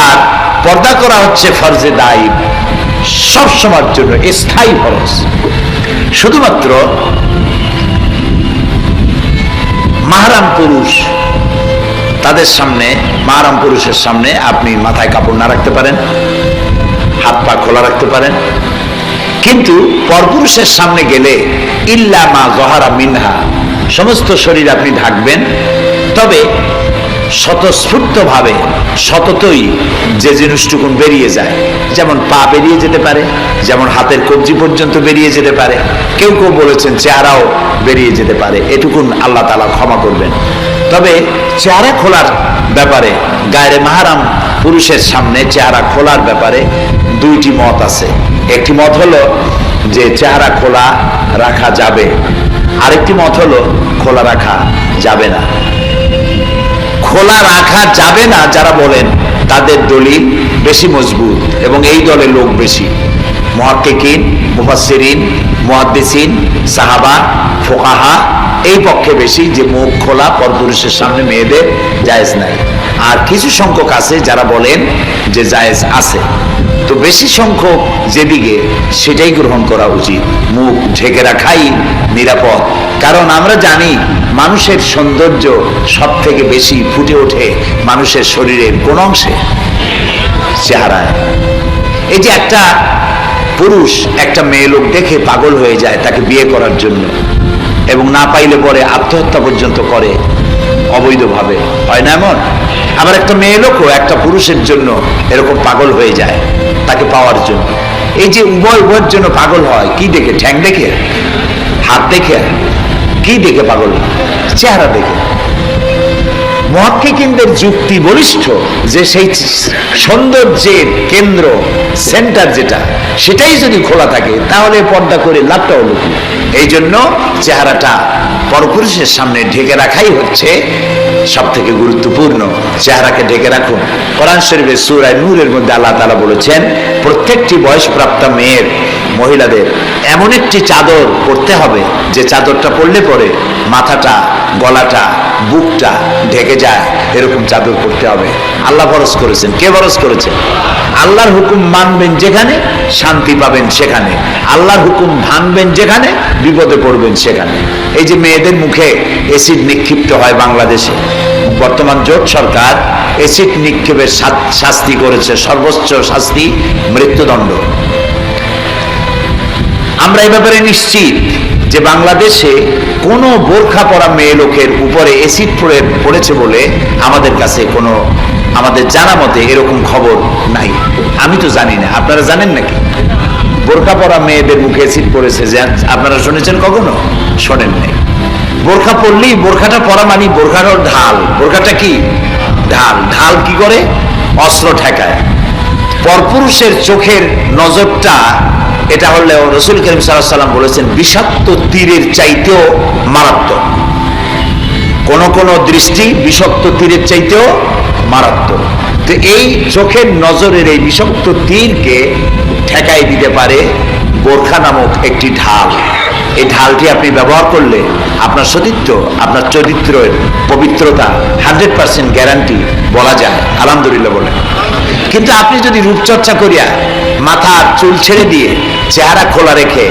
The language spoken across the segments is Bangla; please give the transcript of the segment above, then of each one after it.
আর পর্দা করা হচ্ছে ফরজে দায়িম, সব সময়ের জন্য স্থায়ী ফরজ। শুধুমাত্র মাহরাম পুরুষ, তাদের সামনে, মাহরাম পুরুষের সামনে আপনি মাথায় কাপড় না রাখতে পারেন, হাত পা খোলা রাখতে পারেন, কিন্তু পরপুরুষের সামনে গেলে ইল্লা মা জহারা মিনহা, সমস্ত শরীর আপনি ঢাকবেন। তবে স্বতঃস্ফূর্তভাবে, সততই যে জিনিসটুকুন বেরিয়ে যায়, যেমন পা বেরিয়ে যেতে পারে, যেমন হাতের কবজি পর্যন্ত বেরিয়ে যেতে পারে, কেউ কেউ বলেছেন চেহারাও বেরিয়ে যেতে পারে, এটুকুন আল্লাহ তাআলা ক্ষমা করবেন। তবে চেহারা খোলার ব্যাপারে, গায়রে মাহরাম পুরুষের সামনে চেহারা খোলার ব্যাপারে দুইটি মত আছে। একটি মত হলো যে চেহারা খোলা রাখা যাবে, আরেকটি মত হলো খোলা রাখা যাবে না। খোলা রাখা যাবে না যারা বলেন, তাদের দলিল বেশি মজবুত এবং এই দলে লোক বেশি, মুহাক্কিকিন, মুফাসসিরিন, মুহাদ্দিসিন, সাহাবা, ফুকাহা, এই পক্ষে বেশি যে মুখ খোলা পরপুরুষের সামনে মেয়েদের জায়েজ নাই। আর কিছু সংখ্যক আছে যারা বলেন যে জায়েজ আছে। তো বেশি সংখ্যক যেদিকে, সেটাই গ্রহণ করা উচিত। মুখ ঢেকে রাখাই নিরাপদ, কারণ আমরা জানি মানুষের সৌন্দর্য সব থেকে বেশি ফুটে ওঠে মানুষের শরীরের কোন অংশে? চেহারায়। এই যে একটা পুরুষ একটা মেয়ে লোক দেখে পাগল হয়ে যায় তাকে বিয়ে করার জন্য, এবং না পাইলে পরে আত্মহত্যা পর্যন্ত করে অবৈধভাবে, হয় না এমন? আবার একটা মেয়ে লোকও একটা পুরুষের জন্য এরকম পাগল হয়ে যায় তাকে পাওয়ার জন্য। এই যে উভয়ের জন্য পাগল হয়, কি দেখে? ঠ্যাং দেখে, হাত দেখে, কি দেখে পাগল? চেহারা দেখে। মুহাক্কিকিনদের যুক্তি বলিষ্ঠ যে সেই সৌন্দর্যের কেন্দ্র, সেন্টার যেটা, সেটাই যদি খোলা থাকে তাহলে পর্দা করে লাভটা হলো কি? এই জন্য চেহারাটা পরপুরুষের সামনে ঢেকে রাখাই হচ্ছে সব থেকে গুরুত্বপূর্ণ। চেহারাকে ঢেকে রাখুন। কোরআন শরীফের সূরা নূরের মধ্যে আল্লাহ তাআলা বলেছেন, প্রত্যেকটি বয়সপ্রাপ্ত মেয়ের, মহিলাদের এমন একটি চাদর পরতে হবে যে চাদরটা পরলে পরে মাথাটা, গলাটা, বুকটা ঢেকে যায়, এরকম চাদর পরতে হবে। আল্লাহ ফরজ করেছেন। কে ফরজ করেছেন? আল্লাহর হুকুম মানবেন যেখানে, শান্তি পাবেন সেখানে। আল্লাহর হুকুম ভাঙবেন যেখানে, বিপদে পড়বেন সেখানে। এই যে মেয়েদের মুখে এসিড নিক্ষিপ্ত হয় বাংলাদেশে, বর্তমান জোট সরকার এসিড নিক্ষেপের শাস্তি করেছে, সর্বোচ্চ শাস্তি মৃত্যুদণ্ড। আমরা এই ব্যাপারে নিশ্চিত যে বাংলাদেশে কোনো বোরখা পরা মেয়ে লোকের উপরে এসিড পড়েছে বলে আমাদের কাছে কোনো, আমাদের জানা মতে এরকম খবর নাই। আমি তো জানি না, আপনারা জানেন নাকি বোরখা পরা মেয়েদের মুখে এসিড পড়েছে? আপনারা শুনেছেন কখনো? শোনেন নাই। বোরখা পরলেই, বোরখাটা পরা মানে বোরখার ঢাল। বোরখাটা কি ঢাল? ঢাল কি করে? অস্ত্র ঠেকায়। পরপুরুষের চোখের নজরটা, এটা হলে রাসূল করিম সাল্লাল্লাহু আলাইহি ওয়াসাল্লাম বলেছেন বিষাক্ত তীরের চাইতেও মারাত্মক। কোন কোন দৃষ্টি বিষাক্ত তীরের চাইতেও মারাত্মক। তো এই চোখের নজরের এই বিষাক্ত তীরকে ঠেকাই দিতে পারে বোরখা নামক একটি ঢাল। এই ঢালটি আপনি ব্যবহার করলে আপনার সতীত্ব, আপনার চরিত্রের পবিত্রতা 100% গ্যারান্টি বলা যায়, আলহামদুলিল্লাহ বলে। কিন্তু আপনি যদি রূপচর্চা করিয়া মাথার চুল ছেড়ে দিয়ে চেহারা খোলা রেখে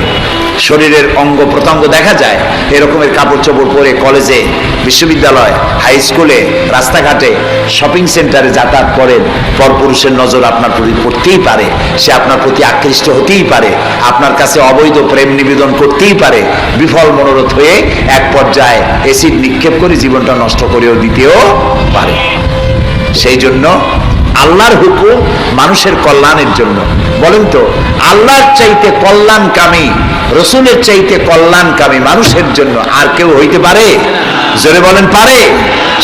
শরীরের অঙ্গ প্রত্যঙ্গ দেখা যায় এরকমের কাপড় চোপড় পরে কলেজে, বিশ্ববিদ্যালয়, হাই স্কুলে, রাস্তাঘাটে, শপিং সেন্টারে যাতায়াত করেন, পরপুরুষের নজর আপনার প্রতি পড়তেই পারে, সে আপনার প্রতি আকৃষ্ট হতেই পারে, আপনার কাছে অবৈধ প্রেম নিবেদন করতেই পারে, বিফল মনোরথ হয়ে এক পর্যায়ে এসিড নিক্ষেপ করে জীবনটা নষ্ট করেও দিতেও পারে। সেই জন্য আল্লাহর হুকুম মানুষের কল্যাণের জন্য। বলেন তো, আল্লাহর চাইতে কল্যাণকামী, রসুলের চাইতে কল্যাণকামী মানুষের জন্য আর কেউ হইতে পারে? জোরে বলেন, পারে?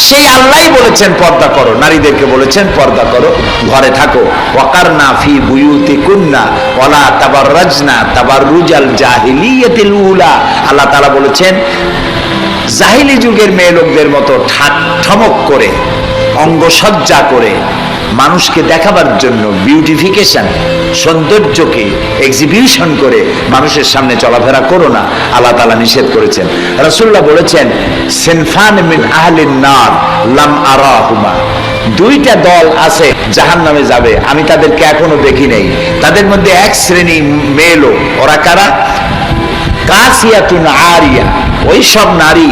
সেই আল্লাহই বলেছেন পর্দা করো, নারীদেরকে বলেছেন পর্দা করো, ঘরে থাকো। ওয়াকারনা ফি বুয়ুতিকুন্না ওয়ালা তাবাররাজনা তাবাররুজাল জাহিলিয়াতিল উলা। আল্লাহ তাআলা বলেছেন জাহিলি যুগের মেয়ে লোকদের মতো ঠমক করে, অঙ্গসজ্জা করে, মানুষকে দেখাবার জন্য বিউটিফিকেশন, সৌন্দর্যকে এক্সিবিশন করে মানুষের সামনে চলাফেরা করো না, আল্লাহ তাআলা নিষেধ করেছেন। রাসূলুল্লাহ বলেছেন সিনফান মিন আহলিন নার লাম আরাহুমা, দুইটা দল আছে জাহান্নামে যাবে, আমি তাদেরকে এখনো দেখি নাই। তাদের মধ্যে এক শ্রেণী মেয়ে লোক, ওরা কারা? কাসিয়াতুন আরিয়া, ওই সব নারী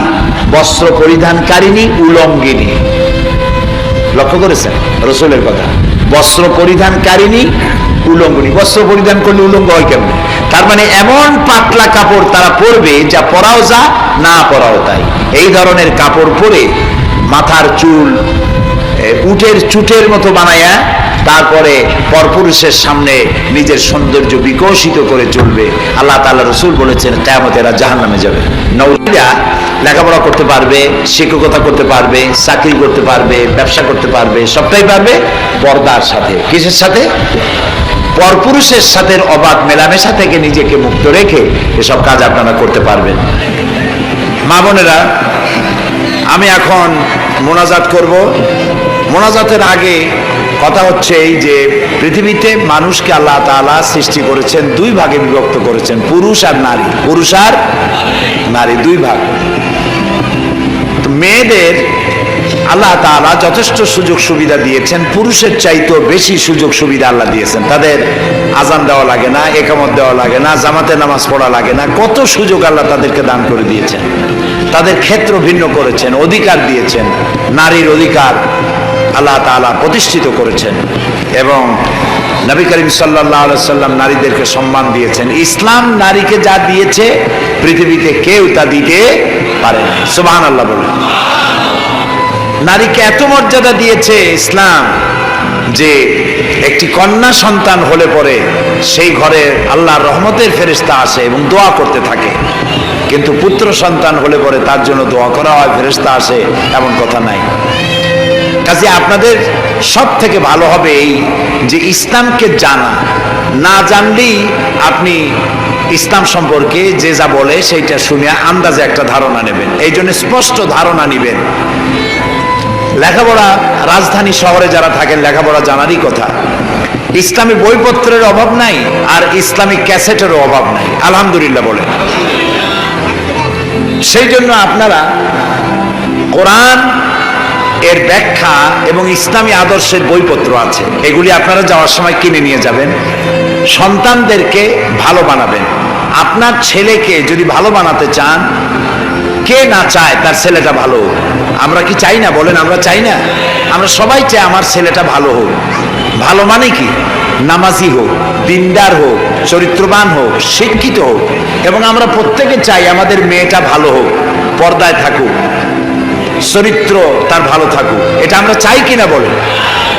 বস্ত্র পরিধানকারিণী, উলঙ্গিনী। লক্ষ্য করেছেন রসুলের কথা? বস্ত্র পরিধানকারিণী, উলঙ্গিনী। বস্ত্র পরিধান করলে উলঙ্গ হয় কেমন? তার মানে এমন পাতলা কাপড় তারা পরবে যা পরাও যা, না পরাও তাই। এই ধরনের কাপড় পরে মাথার চুল উটের চুটের মতো বানায়া তারপরে পরপুরুষের সামনে নিজের সৌন্দর্য বিকশিত করে চলবে। আল্লাহ তাআলা রসুল বলেছেন কিয়ামতে এরা জাহান্নামে যাবে। নৌরা লেখাপড়া করতে পারবে, শিক্ষকতা করতে পারবে, চাকরি করতে পারবে, ব্যবসা করতে পারবে, সবটাই পারবে পর্দার সাথে। কিসের সাথে? পরপুরুষের সাথে অবাধ মেলামেশা থেকে নিজেকে মুক্ত রেখে এসব কাজ আপনারা করতে পারবেন। মা বোনেরা, আমি এখন মোনাজাত করব। মোনাজাতের আগে কথা হচ্ছে এই যে পৃথিবীতে মানুষকে আল্লাহ তাআলা সৃষ্টি করেছেন, দুই ভাগে বিভক্ত করেছেন, পুরুষ আর নারী। পুরুষ আর নারী, দুই ভাগ। মেয়েদের আল্লাহ তাআলা যথেষ্ট সুযোগ সুবিধা দিয়েছেন, পুরুষের চাইতেও বেশি সুযোগ সুবিধা আল্লাহ দিয়েছেন। তাদের আজান দেওয়া লাগে না, একামত দেওয়া লাগে না, জামাতে নামাজ পড়া লাগে না, কত সুযোগ আল্লাহ তাদেরকে দান করে দিয়েছেন। তাদের ক্ষেত্র ভিন্ন করেছেন, অধিকার দিয়েছেন, নারীর অধিকার আল্লাহ তাআলা প্রতিষ্ঠিত করেছেন। এবং নবী করিম সাল্লাল্লাহু আলাইহি সাল্লাম নারীদেরকে সম্মান দিয়েছেন। ইসলাম নারীকে যা দিয়েছে পৃথিবীতে কেউ তা দিতে পারে না। সুবহানাল্লাহ বলুন। নারীকে এত মর্যাদা দিয়েছে ইসলাম যে একটি কন্যা সন্তান হলে পরে সেই ঘরে আল্লাহর রহমতের ফেরেশতা আসে এবং দোয়া করতে থাকে। কিন্তু পুত্র সন্তান হলে পরে তার জন্য দোয়া করা হয়, ফেরেশতা আসে, এমন কথা নাই। কাজে আপনাদের সব থেকে ভালো হবে এই যে ইসলামকে জানা। না জানলেই আপনি ইসলাম সম্পর্কে যে যা বলে সেইটা শুনে আন্দাজে একটা ধারণা নেবেন। এই জন্য স্পষ্ট ধারণা নিবেন। লেখাপড়া, রাজধানী শহরে যারা থাকেন লেখাপড়া জানারই কথা। ইসলামী বইপত্রের অভাব নাই, আর ইসলামিক ক্যাসেটেরও অভাব নাই, আলহামদুলিল্লাহ বলে। সেই জন্য আপনারা কোরআন এর ব্যাখ্যা এবং ইসলামী আদর্শের বইপত্র আছে, এগুলি আপনারা যাওয়ার সময় কিনে নিয়ে যাবেন। সন্তানদেরকে ভালো বানাবেন। আপনার ছেলেকে যদি ভালো বানাতে চান, কে না চায় তার ছেলেটা ভালো হোক? আমরা কি চাই না? বলেন, আমরা চাই না? আমরা সবাই চাই আমার ছেলেটা ভালো হোক। ভালো মানে কি? নামাজি হোক, দিনদার হোক, চরিত্রবান হোক, শিক্ষিত হোক। এবং আমরা প্রত্যেকে চাই আমাদের মেয়েটা ভালো হোক, পর্দায় থাকুক, চরিত্র তার ভালো থাকুক। এটা আমরা চাই কিনা বলেন?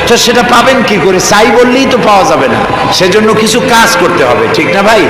তো সেটা পাবেন কি করে? চাই বললেই তো পাওয়া যাবে না, সেজন্য কিছু কাজ করতে হবে, ঠিক না ভাই?